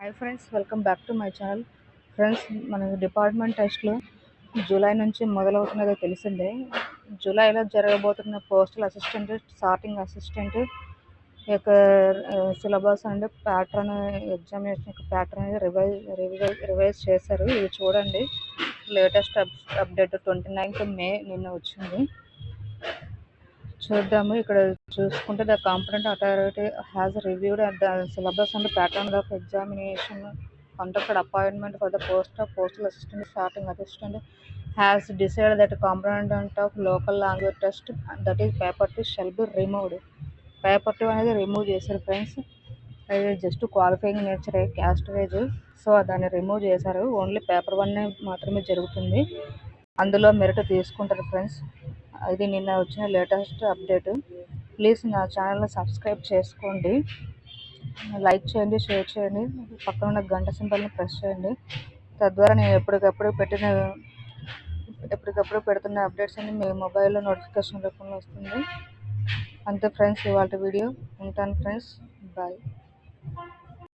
Hi friends, welcome back to my channel. Friends, మన department టెస్ట్లు July నుంచి మొదలవుతున్నదో తెలిసిందే. జూలైలో జరగబోతున్న పోస్టల్ అసిస్టెంట్, సార్టింగ్ అసిస్టెంట్ యొక్క సిలబస్ అండ్ ప్యాటర్న్, ఎగ్జామినేషన్ యొక్క ప్యాటర్న్ అనేది రివైజ్ చేశారు. ఇది చూడండి, లేటెస్ట్ అప్డేట్ 29th May నిన్న వచ్చింది. చూద్దాము. ఇక్కడ చూసుకుంటే the competent authority has reviewed the syllabus and pattern of examination conducted appointment for the post of postal assistant, sorting assistant, has decided that component of local language test, that is paper 2, shall be removed. Paper 2 అనేది remove చేశారు friends. అది just qualifying nature, caste wise, so దాన్ని remove చేశారు. Only paper 1 మాత్రమే జరుగుతుంది. అందులో merit తీసుకుంటారు friends. ఇది నిన్న వచ్చిన లేటెస్ట్ అప్డేట్. ప్లీజ్ నా ఛానల్ని సబ్స్క్రైబ్ చేసుకోండి, లైక్ చేయండి, షేర్ చేయండి, పక్కన ఉన్న గంట సింబల్ని ప్రెస్ చేయండి. తద్వారా నేను ఎప్పటికప్పుడు పెడుతున్న అప్డేట్స్ అన్ని మీ మొబైల్లో నోటిఫికేషన్ రూపంలో వస్తుంది. అంతే ఫ్రెండ్స్, ఇవాళ వీడియో. ఉంటాను ఫ్రెండ్స్, బాయ్.